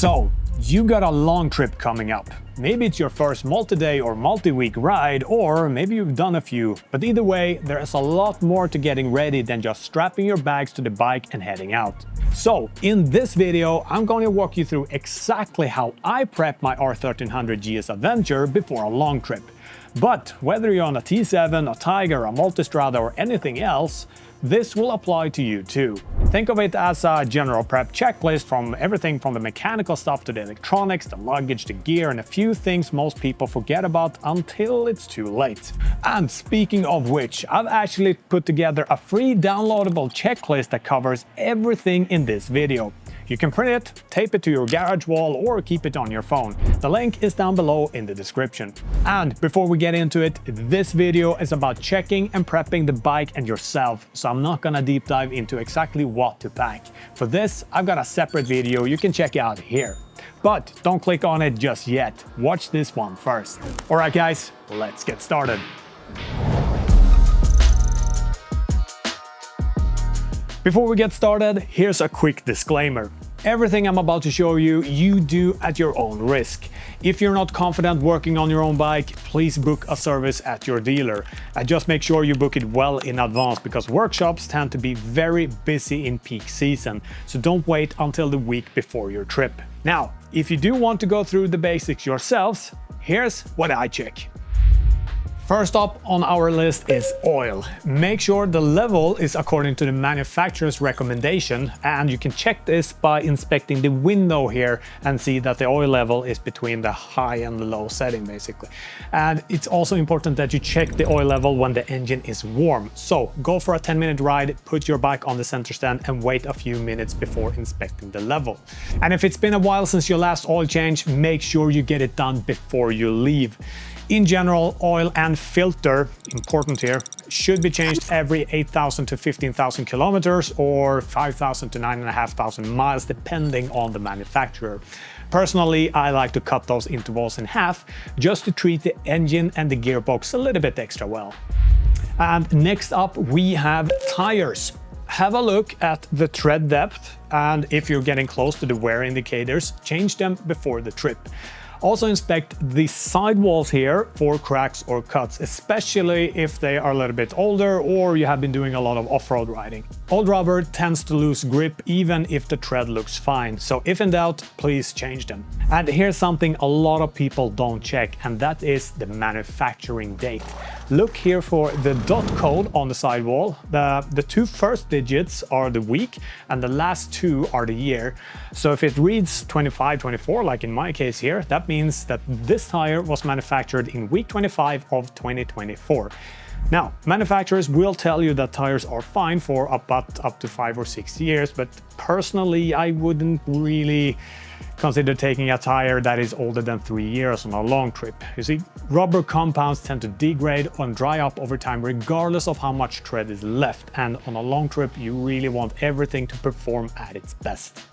So, you got a long trip coming up. Maybe it's your first multi-day or multi-week ride, or maybe you've done a few. But either way, there is a lot more to getting ready than just strapping your bags to the bike and heading out. So, in this video, I'm going to walk you through exactly how I prep my R1300 GS Adventure before a long trip. But whether you're on a T7, a Tiger, a Multistrada or anything else, this will apply to you too. Think of it as a general prep checklist from everything from the mechanical stuff to the electronics, the luggage, the gear, and a few things most people forget about until it's too late. And speaking of which, I've actually put together a free downloadable checklist that covers everything in this video. You can print it, tape it to your garage wall, or keep it on your phone. The link is down below in the description. And before we get into it, this video is about checking and prepping the bike and yourself, so I'm not gonna deep dive into exactly what to pack. For this, I've got a separate video you can check out here. But don't click on it just yet. Watch this one first. Alright guys, let's get started. Before we get started, here's a quick disclaimer. Everything I'm about to show you, you do at your own risk. If you're not confident working on your own bike, please book a service at your dealer. And just make sure you book it well in advance because workshops tend to be very busy in peak season. So don't wait until the week before your trip. Now, if you do want to go through the basics yourselves, here's what I check. First up on our list is oil. Make sure the level is according to the manufacturer's recommendation, and you can check this by inspecting the window here and see that the oil level is between the high and the low setting basically. And it's also important that you check the oil level when the engine is warm. So go for a 10-minute ride, put your bike on the center stand and wait a few minutes before inspecting the level. And if it's been a while since your last oil change, make sure you get it done before you leave. In general, oil and filter, important here, should be changed every 8,000 to 15,000 kilometers or 5,000 to 9,500 miles depending on the manufacturer. Personally, I like to cut those intervals in half just to treat the engine and the gearbox a little bit extra well. And next up we have tires. Have a look at the tread depth, and if you're getting close to the wear indicators, change them before the trip. Also inspect the sidewalls here for cracks or cuts, especially if they are a little bit older or you have been doing a lot of off-road riding. Old rubber tends to lose grip even if the tread looks fine, so if in doubt, please change them. And here's something a lot of people don't check, and that is the manufacturing date. Look here for the dot code on the sidewall. The two first digits are the week and the last two are the year. So if it reads 25-24, like in my case here, that means that this tire was manufactured in week 25 of 2024. Now, manufacturers will tell you that tires are fine for up to 5 or 6 years, but personally, I wouldn't really consider taking a tire that is older than 3 years on a long trip. You see, rubber compounds tend to degrade and dry up over time regardless of how much tread is left, and on a long trip, you really want everything to perform at its best.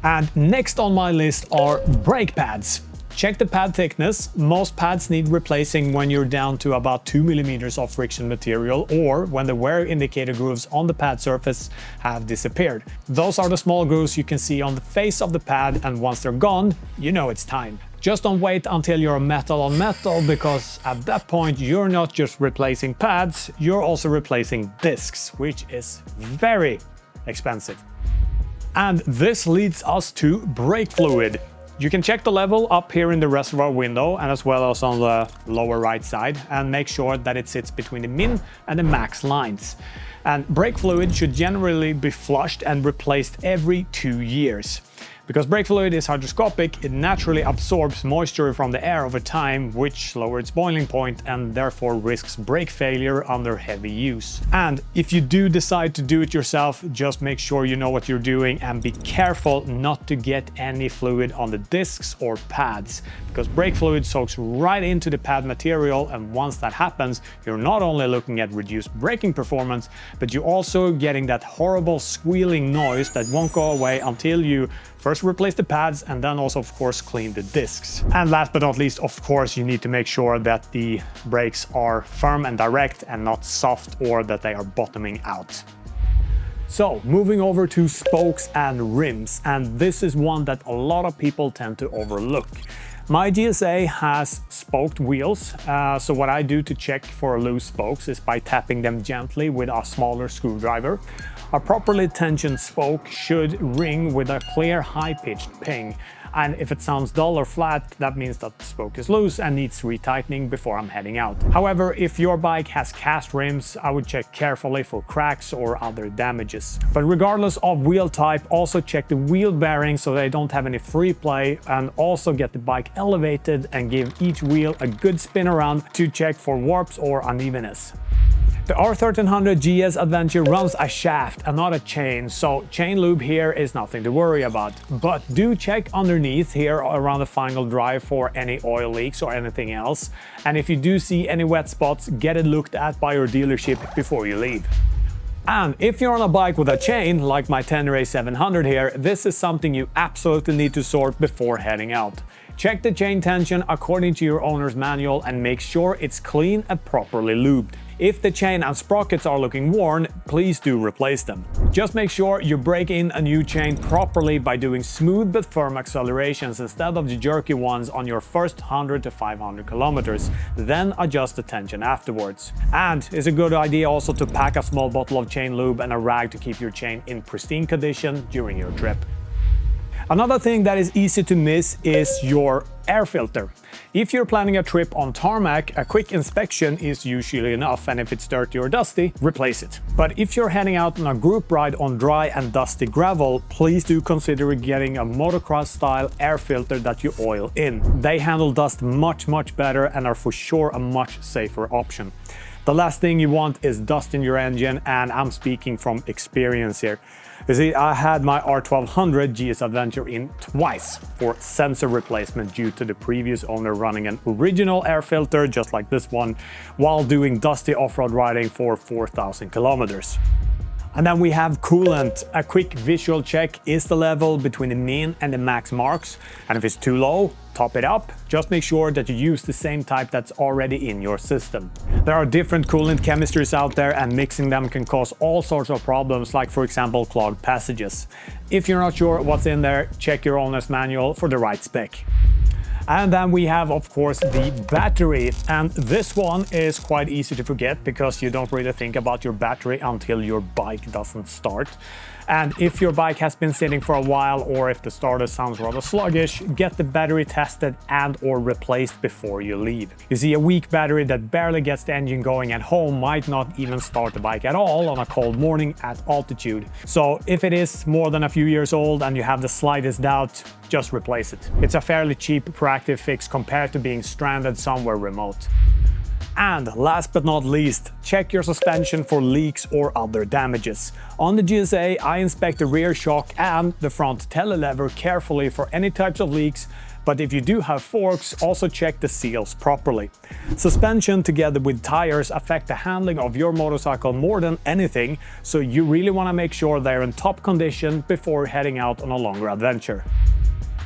And next on my list are brake pads. Check the pad thickness. Most pads need replacing when you're down to about 2 millimeters of friction material or when the wear indicator grooves on the pad surface have disappeared. Those are the small grooves you can see on the face of the pad, and once they're gone, you know it's time. Just don't wait until you're metal on metal, because at that point you're not just replacing pads, you're also replacing discs, which is very expensive. And this leads us to brake fluid. You can check the level up here in the reservoir window and as well as on the lower right side, and make sure that it sits between the min and the max lines. And brake fluid should generally be flushed and replaced every 2 years. Because brake fluid is hydroscopic, it naturally absorbs moisture from the air over time, which lowers its boiling point and therefore risks brake failure under heavy use. And if you do decide to do it yourself, just make sure you know what you're doing and be careful not to get any fluid on the discs or pads, because brake fluid soaks right into the pad material, and once that happens, you're not only looking at reduced braking performance, but you're also getting that horrible squealing noise that won't go away until you first replace the pads and then also of course clean the discs. And last but not least, of course, you need to make sure that the brakes are firm and direct and not soft, or that they are bottoming out. So, moving over to spokes and rims, and this is one that a lot of people tend to overlook. My GSA has spoked wheels, so what I do to check for loose spokes is by tapping them gently with a smaller screwdriver. A properly tensioned spoke should ring with a clear high-pitched ping, and if it sounds dull or flat, that means that the spoke is loose and needs retightening before I'm heading out. However, if your bike has cast rims, I would check carefully for cracks or other damages. But regardless of wheel type, also check the wheel bearings so they don't have any free play, and also get the bike elevated and give each wheel a good spin around to check for warps or unevenness. The R1300 GS Adventure runs a shaft and not a chain, so chain lube here is nothing to worry about. But do check underneath here around the final drive for any oil leaks or anything else. And if you do see any wet spots, get it looked at by your dealership before you leave. And if you're on a bike with a chain, like my Tenere 700 here, this is something you absolutely need to sort before heading out. Check the chain tension according to your owner's manual and make sure it's clean and properly lubed. If the chain and sprockets are looking worn, please do replace them. Just make sure you break in a new chain properly by doing smooth but firm accelerations instead of the jerky ones on your first 100 to 500 kilometers, then adjust the tension afterwards. And it's a good idea also to pack a small bottle of chain lube and a rag to keep your chain in pristine condition during your trip. Another thing that is easy to miss is your air filter. If you're planning a trip on tarmac, a quick inspection is usually enough, and if it's dirty or dusty, replace it. But if you're heading out on a group ride on dry and dusty gravel, please do consider getting a motocross style air filter that you oil in. They handle dust much better and are for sure a much safer option. The last thing you want is dust in your engine, and I'm speaking from experience here. You see, I had my R1200 GS Adventure in twice for sensor replacement due to the previous owner running an original air filter just like this one while doing dusty off-road riding for 4,000 kilometers. And then we have coolant. A quick visual check is the level between the min and the max marks, and if it's too low, top it up. Just make sure that you use the same type that's already in your system. There are different coolant chemistries out there, and mixing them can cause all sorts of problems, like for example clogged passages. If you're not sure what's in there, check your owner's manual for the right spec. And then we have, of course, the battery. And this one is quite easy to forget because you don't really think about your battery until your bike doesn't start. And if your bike has been sitting for a while, or if the starter sounds rather sluggish, get the battery tested and or replaced before you leave. You see, a weak battery that barely gets the engine going at home might not even start the bike at all on a cold morning at altitude. So if it is more than a few years old and you have the slightest doubt, just replace it. It's a fairly cheap proactive fix compared to being stranded somewhere remote. And last but not least, check your suspension for leaks or other damages. On the GSA, I inspect the rear shock and the front telelever carefully for any types of leaks, but if you do have forks, also check the seals properly. Suspension together with tires affect the handling of your motorcycle more than anything, so you really want to make sure they're in top condition before heading out on a longer adventure.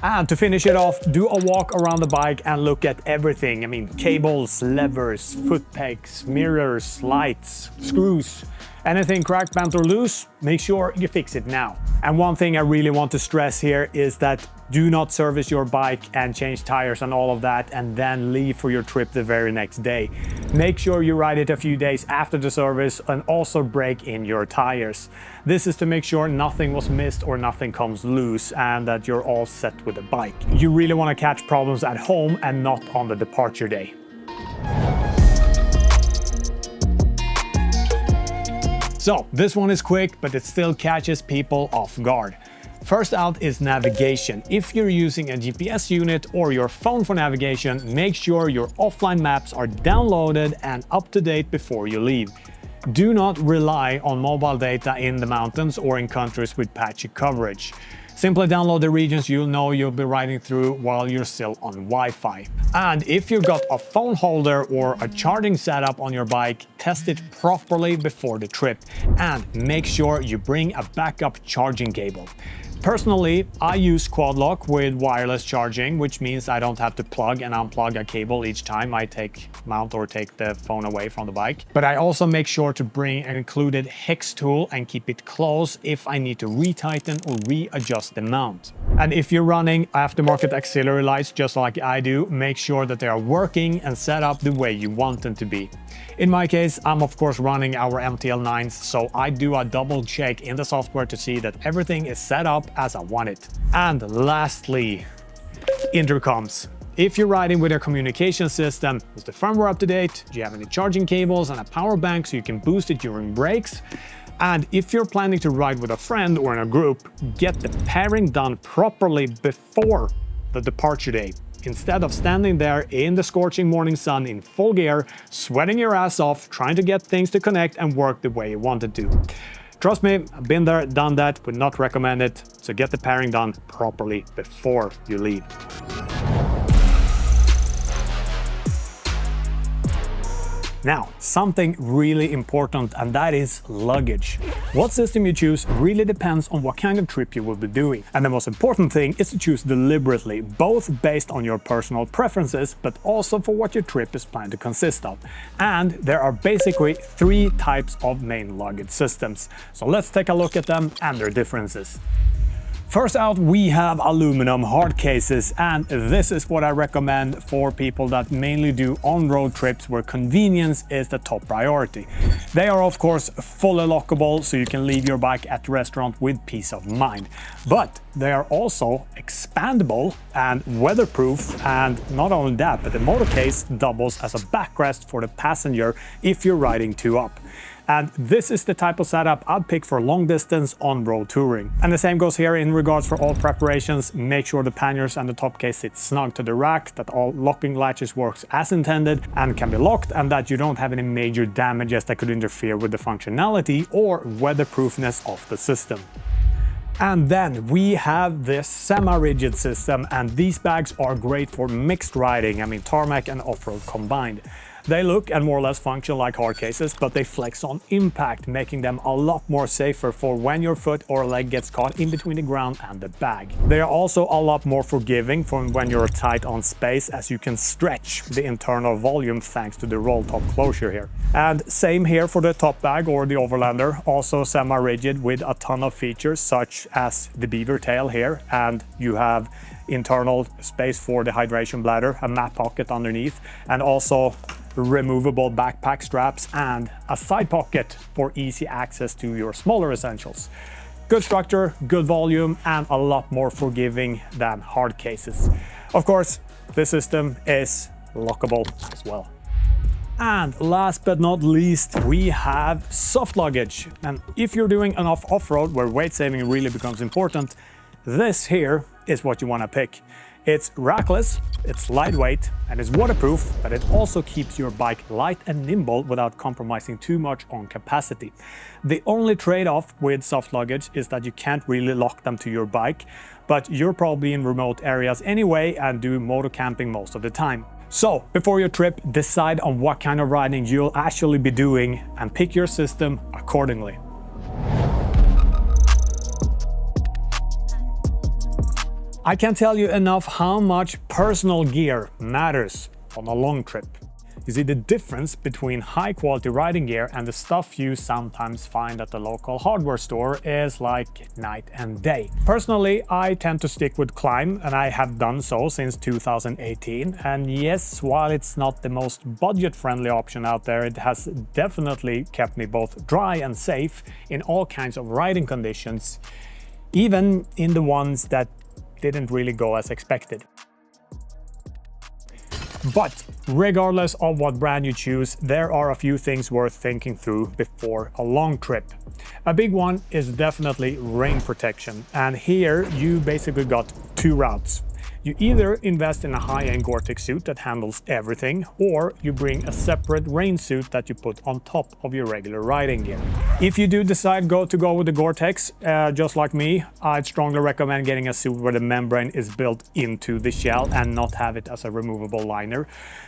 And to finish it off, do a walk around the bike and look at everything. I mean, cables, levers, foot pegs, mirrors, lights, screws. Anything cracked, bent or loose, make sure you fix it now. And one thing I really want to stress here is that do not service your bike and change tires and all of that and then leave for your trip the very next day. Make sure you ride it a few days after the service and also break in your tires. This is to make sure nothing was missed or nothing comes loose and that you're all set with the bike. You really want to catch problems at home and not on the departure day. So this one is quick, but it still catches people off guard. First out is navigation. If you're using a GPS unit or your phone for navigation, make sure your offline maps are downloaded and up to date before you leave. Do not rely on mobile data in the mountains or in countries with patchy coverage. Simply download the regions you'll know you'll be riding through while you're still on Wi-Fi. And if you've got a phone holder or a charging setup on your bike, test it properly before the trip and make sure you bring a backup charging cable. Personally, I use quad lock with wireless charging, which means I don't have to plug and unplug a cable each time I mount or take the phone away from the bike. But I also make sure to bring an included hex tool and keep it close if I need to retighten or readjust the mount. And if you're running aftermarket auxiliary lights just like I do, make sure that they are working and set up the way you want them to be. In my case, I'm of course running our MTL9s, so I do a double check in the software to see that everything is set up as I want it. And lastly, intercoms. If you're riding with a communication system, is the firmware up to date? Do you have any charging cables and a power bank so you can boost it during breaks? And if you're planning to ride with a friend or in a group, get the pairing done properly before the departure day. Instead of standing there in the scorching morning sun in full gear, sweating your ass off, trying to get things to connect and work the way you want it to. Trust me, I've been there, done that, would not recommend it, so get the pairing done properly before you leave. Now, something really important, and that is luggage. What system you choose really depends on what kind of trip you will be doing. And the most important thing is to choose deliberately, both based on your personal preferences, but also for what your trip is planned to consist of. And there are basically 3 types of main luggage systems. So let's take a look at them and their differences. First out, we have aluminum hard cases, and this is what I recommend for people that mainly do on-road trips where convenience is the top priority. They are of course fully lockable, so you can leave your bike at the restaurant with peace of mind. But they are also expandable and weatherproof, and not only that, but the motor case doubles as a backrest for the passenger if you're riding 2 up. And this is the type of setup I'd pick for long distance on-road touring. And the same goes here in regards for all preparations. Make sure the panniers and the top case sit snug to the rack, that all locking latches works as intended and can be locked, and that you don't have any major damages that could interfere with the functionality or weatherproofness of the system. And then we have this semi-rigid system, and these bags are great for mixed riding, I mean tarmac and off-road combined. They look and more or less function like hard cases, but they flex on impact, making them a lot more safer for when your foot or leg gets caught in between the ground and the bag. They are also a lot more forgiving for when you're tight on space, as you can stretch the internal volume thanks to the roll top closure here. And same here for the top bag or the overlander, also semi-rigid with a ton of features such as the beaver tail here, and you have internal space for the hydration bladder, a map pocket underneath, and also removable backpack straps and a side pocket for easy access to your smaller essentials. Good structure, good volume, and a lot more forgiving than hard cases. Of course, this system is lockable as well. And last but not least, we have soft luggage. And if you're doing enough off-road where weight saving really becomes important, this here is what you want to pick. It's rackless, it's lightweight, and it's waterproof, but it also keeps your bike light and nimble without compromising too much on capacity. The only trade-off with soft luggage is that you can't really lock them to your bike, but you're probably in remote areas anyway and do motor camping most of the time. So, before your trip, decide on what kind of riding you'll actually be doing and pick your system accordingly. I can't tell you enough how much personal gear matters on a long trip. You see, the difference between high quality riding gear and the stuff you sometimes find at the local hardware store is like night and day. Personally, I tend to stick with Climb, and I have done so since 2018. And yes, while it's not the most budget-friendly option out there, it has definitely kept me both dry and safe in all kinds of riding conditions, even in the ones that didn't really go as expected. But regardless of what brand you choose, there are a few things worth thinking through before a long trip. A big one is definitely rain protection, and here you basically got 2 routes. You either invest in a high-end Gore-Tex suit that handles everything, or you bring a separate rain suit that you put on top of your regular riding gear. If you do decide to go with the Gore-Tex, just like me, I'd strongly recommend getting a suit where the membrane is built into the shell and not have it as a removable liner.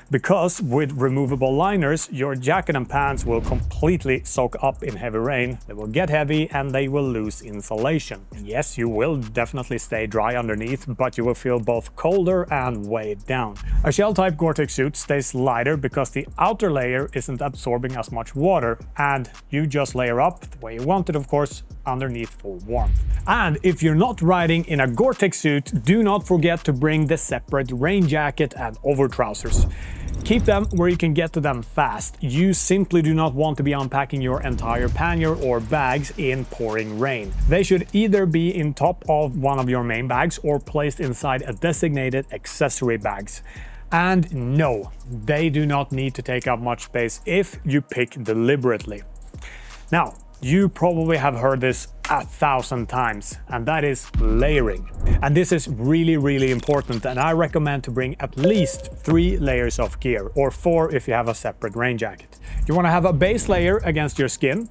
Because with removable liners, your jacket and pants will completely soak up in heavy rain. They will get heavy and they will lose insulation. Yes, you will definitely stay dry underneath, but you will feel both colder and weighed down. A shell-type Gore-Tex suit stays lighter because the outer layer isn't absorbing as much water, and you just layer up the way you want it, of course, underneath for warmth. And if you're not riding in a Gore-Tex suit, do not forget to bring the separate rain jacket and over trousers. Keep them where you can get to them fast. You simply do not want to be unpacking your entire pannier or bags in pouring rain. They should either be in top of one of your main bags or placed inside a designated accessory bags. And no, they do not need to take up much space if you pick deliberately. Now, you probably have heard this 1,000 times, and that is layering. And this is really important, and I recommend to bring at least 3 layers of gear, or 4 if you have a separate rain jacket. You want to have a base layer against your skin,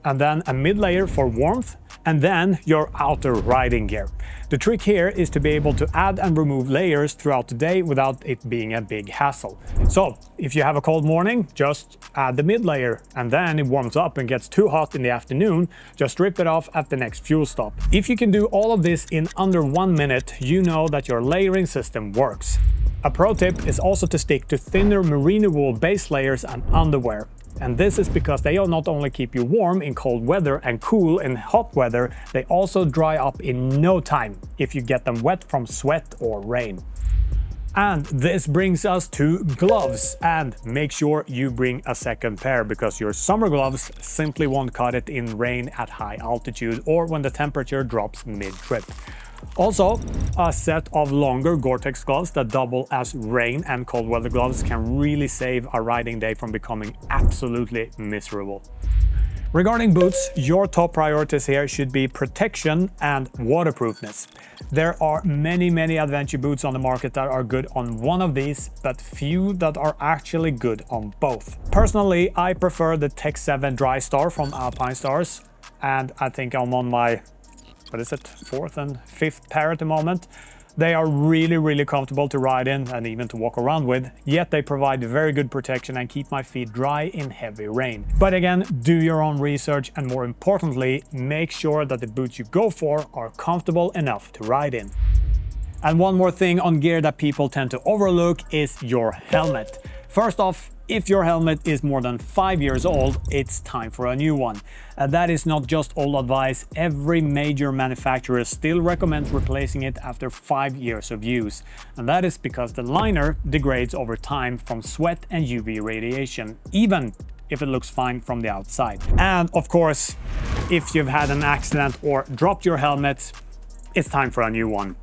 and then a mid layer for warmth, and then your outer riding gear. The trick here is to be able to add and remove layers throughout the day without it being a big hassle. So if you have a cold morning, just add the mid layer, and then it warms up and gets too hot in the afternoon, just strip it off at the next fuel stop. If you can do all of this in under 1 minute, you know that your layering system works. A pro tip is also to stick to thinner merino wool base layers and underwear. And this is because they not only keep you warm in cold weather and cool in hot weather, they also dry up in no time if you get them wet from sweat or rain. And this brings us to gloves, and make sure you bring a second pair because your summer gloves simply won't cut it in rain at high altitude or when the temperature drops mid-trip. Also, a set of longer Gore-Tex gloves that double as rain and cold weather gloves can really save a riding day from becoming absolutely miserable. Regarding boots, your top priorities here should be protection and waterproofness. There are many adventure boots on the market that are good on one of these, but few that are actually good on both. Personally, I prefer the Tech 7 Dry Star from Alpine Stars, and I think I'm on my 4th and 5th pair at the moment. They are really comfortable to ride in and even to walk around with, yet they provide very good protection and keep my feet dry in heavy rain. But again, do your own research, and more importantly, make sure that the boots you go for are comfortable enough to ride in. And one more thing on gear that people tend to overlook is your helmet. First off, if your helmet is more than 5 years old, it's time for a new one. And that is not just old advice. Every major manufacturer still recommends replacing it after 5 years of use. And that is because the liner degrades over time from sweat and UV radiation, even if it looks fine from the outside. And of course, if you've had an accident or dropped your helmet, it's time for a new one.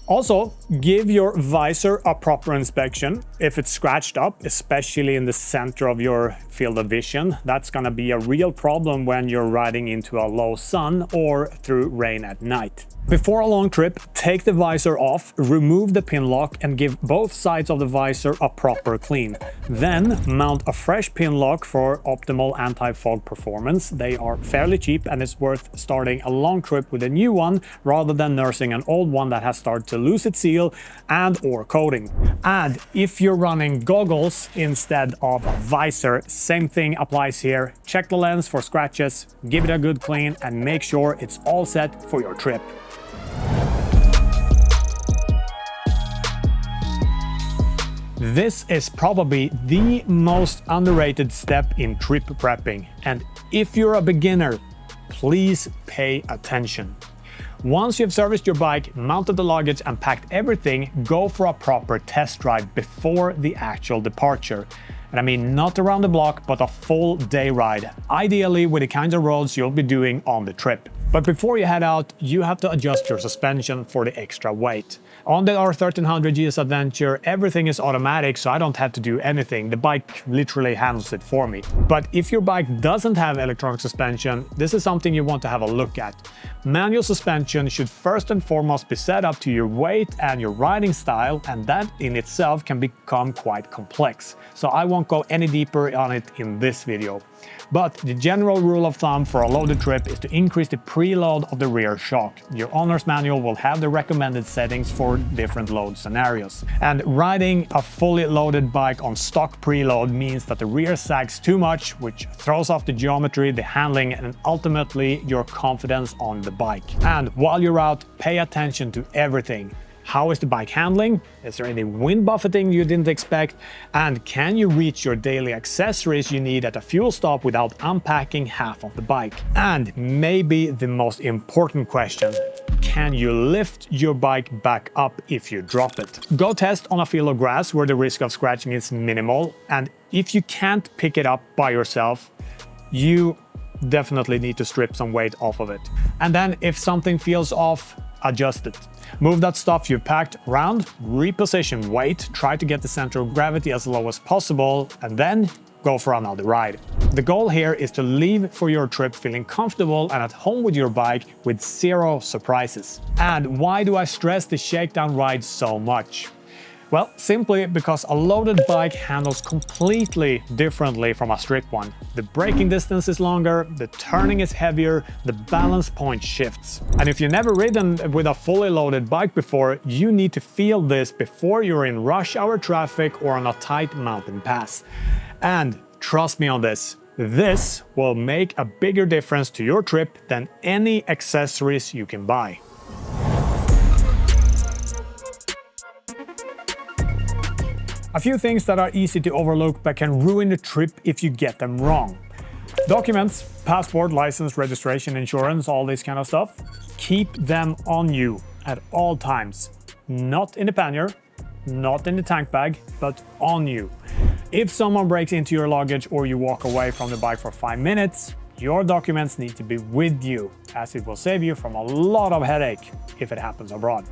Also, give your visor a proper inspection. If it's scratched up, especially in the center of your field of vision, that's gonna be a real problem when you're riding into a low sun or through rain at night. Before a long trip, take the visor off, remove the pin lock, and give both sides of the visor a proper clean. Then mount a fresh pin lock for optimal anti-fog performance. They are fairly cheap, and it's worth starting a long trip with a new one rather than nursing an old one that has started to lose its seal and or coating. And if you're running goggles instead of a visor, same thing applies here. Check the lens for scratches, give it a good clean, and make sure it's all set for your trip. This is probably the most underrated step in trip prepping, and if you're a beginner, please pay attention. Once you've serviced your bike, mounted the luggage, and packed everything, go for a proper test ride before the actual departure. And I mean not around the block, but a full day ride, ideally with the kinds of roads you'll be doing on the trip. But before you head out, you have to adjust your suspension for the extra weight. On the R1300 GS Adventure, everything is automatic, so I don't have to do anything. The bike literally handles it for me. But if your bike doesn't have electronic suspension, this is something you want to have a look at. Manual suspension should first and foremost be set up to your weight and your riding style, and that in itself can become quite complex. So I won't go any deeper on it in this video. But the general rule of thumb for a loaded trip is to increase the preload of the rear shock. Your owner's manual will have the recommended settings for different load scenarios. And riding a fully loaded bike on stock preload means that the rear sags too much, which throws off the geometry, the handling, and ultimately your confidence on the bike. And while you're out, pay attention to everything. How is the bike handling? Is there any wind buffeting you didn't expect? And can you reach your daily accessories you need at a fuel stop without unpacking half of the bike? And maybe the most important question, can you lift your bike back up if you drop it? Go test on a field of grass where the risk of scratching is minimal. And if you can't pick it up by yourself, you definitely need to strip some weight off of it. And then if something feels off, adjust it. Move that stuff you've packed around, reposition weight, try to get the center of gravity as low as possible, and then go for another ride. The goal here is to leave for your trip feeling comfortable and at home with your bike with zero surprises. And why do I stress the Shakedown Ride so much? Well, simply because a loaded bike handles completely differently from a stripped one. The braking distance is longer, the turning is heavier, the balance point shifts. And if you've never ridden with a fully loaded bike before, you need to feel this before you're in rush hour traffic or on a tight mountain pass. And trust me on this will make a bigger difference to your trip than any accessories you can buy. A few things that are easy to overlook but can ruin the trip if you get them wrong. Documents, passport, license, registration, insurance, all this kind of stuff. Keep them on you at all times. Not in the pannier, not in the tank bag, but on you. If someone breaks into your luggage or you walk away from the bike for 5 minutes, your documents need to be with you, as it will save you from a lot of headache if it happens abroad.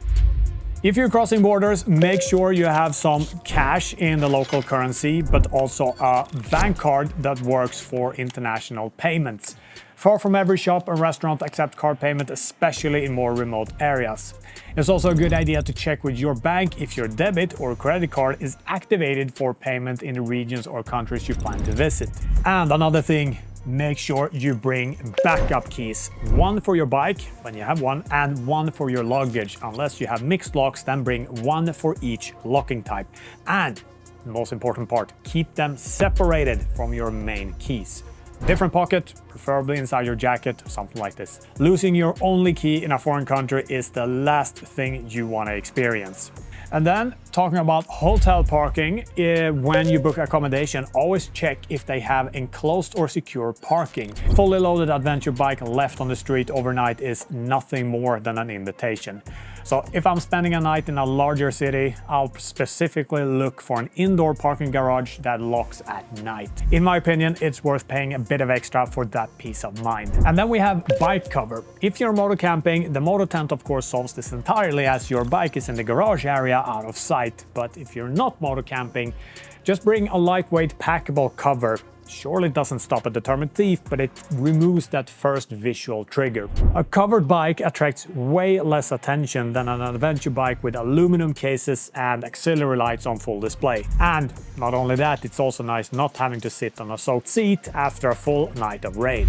If you're crossing borders, make sure you have some cash in the local currency, but also a bank card that works for international payments. Far from every shop and restaurant accept card payment, especially in more remote areas. It's also a good idea to check with your bank if your debit or credit card is activated for payment in the regions or countries you plan to visit. And another thing, make sure you bring backup keys. One for your bike, when you have one, and one for your luggage. Unless you have mixed locks, then bring one for each locking type. And the most important part, keep them separated from your main keys. Different pocket, preferably inside your jacket, something like this. Losing your only key in a foreign country is the last thing you want to experience. And then, talking about hotel parking, when you book accommodation, always check if they have enclosed or secure parking. Fully loaded adventure bike left on the street overnight is nothing more than an invitation. So if I'm spending a night in a larger city, I'll specifically look for an indoor parking garage that locks at night. In my opinion, it's worth paying a bit of extra for that peace of mind. And then we have bike cover. If you're moto camping, the moto tent of course solves this entirely, as your bike is in the garage area out of sight. But if you're not moto camping, just bring a lightweight packable cover. Surely doesn't stop a determined thief, but it removes that first visual trigger. A covered bike attracts way less attention than an adventure bike with aluminum cases and auxiliary lights on full display. And not only that, it's also nice not having to sit on a soaked seat after a full night of rain.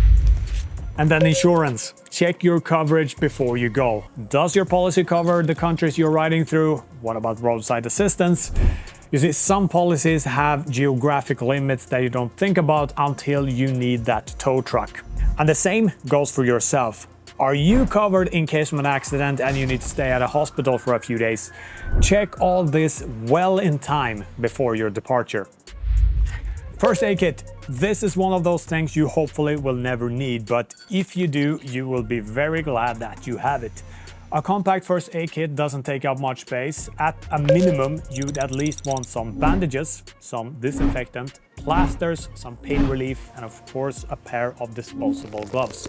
And then insurance. Check your coverage before you go. Does your policy cover the countries you're riding through? What about roadside assistance? You see, some policies have geographic limits that you don't think about until you need that tow truck. And the same goes for yourself. Are you covered in case of an accident and you need to stay at a hospital for a few days? Check all this well in time before your departure. First aid kit. This is one of those things you hopefully will never need, but if you do, you will be very glad that you have it. A compact first aid kit doesn't take up much space. At a minimum, you'd at least want some bandages, some disinfectant, plasters, some pain relief, and of course a pair of disposable gloves.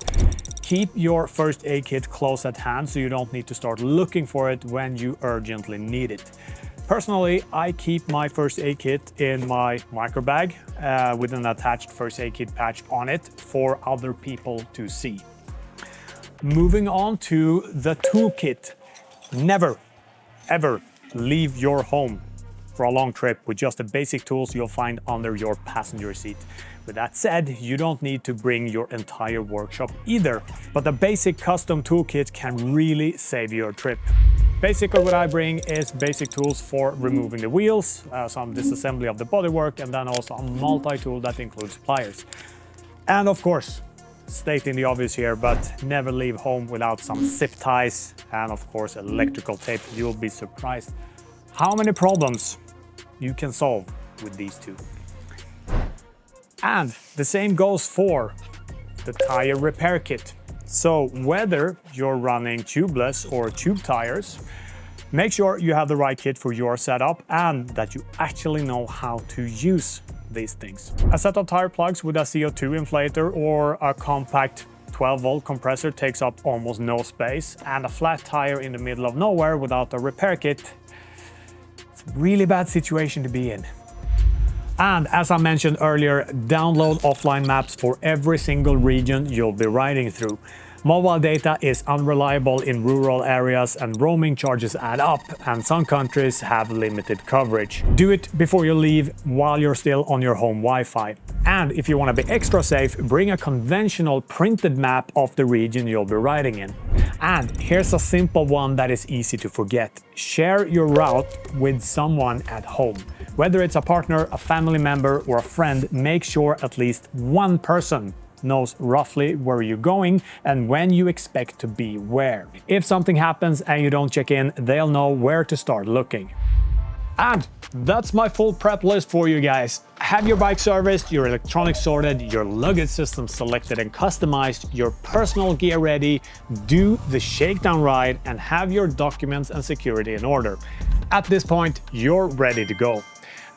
Keep your first aid kit close at hand so you don't need to start looking for it when you urgently need it. Personally, I keep my first aid kit in my micro bag with an attached first aid kit patch on it for other people to see. Moving on to the toolkit. Never, ever leave your home for a long trip with just the basic tools you'll find under your passenger seat. With that said, you don't need to bring your entire workshop either, but the basic custom toolkit can really save your trip. Basically what I bring is basic tools for removing the wheels, some disassembly of the bodywork, and then also a multi-tool that includes pliers. And of course, stating the obvious here, but never leave home without some zip ties and of course electrical tape. You'll be surprised how many problems you can solve with these two. And the same goes for the tire repair kit. So whether you're running tubeless or tube tires, make sure you have the right kit for your setup and that you actually know how to use these things. A set of tire plugs with a CO2 inflator or a compact 12-volt compressor takes up almost no space, and a flat tire in the middle of nowhere without a repair kit, it's a really bad situation to be in. And as I mentioned earlier, download offline maps for every single region you'll be riding through. Mobile data is unreliable in rural areas and roaming charges add up, and some countries have limited coverage. Do it before you leave while you're still on your home Wi-Fi. And if you want to be extra safe, bring a conventional printed map of the region you'll be riding in. And here's a simple one that is easy to forget. Share your route with someone at home. Whether it's a partner, a family member, or a friend, make sure at least one person knows roughly where you're going and when you expect to be where. If something happens and you don't check in, they'll know where to start looking. And that's my full prep list for you guys. Have your bike serviced, your electronics sorted, your luggage system selected and customized, your personal gear ready, do the shakedown ride, and have your documents and security in order. At this point, you're ready to go.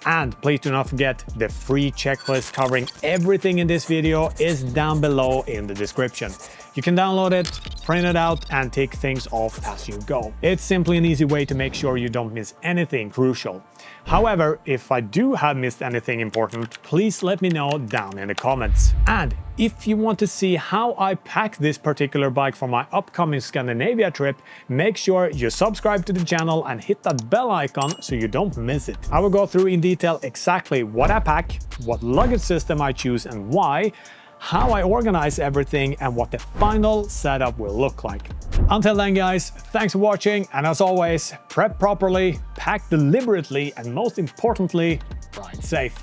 And please do not forget, the free checklist covering everything in this video is down below in the description. You can download it, print it out, and tick things off as you go. It's simply an easy way to make sure you don't miss anything crucial. However, if I do have missed anything important, please let me know down in the comments. And if you want to see how I pack this particular bike for my upcoming Scandinavia trip, make sure you subscribe to the channel and hit that bell icon so you don't miss it. I will go through in detail exactly what I pack, what luggage system I choose and why, how I organize everything, and what the final setup will look like. Until then guys, thanks for watching, and as always, prep properly, pack deliberately, and most importantly, ride safe.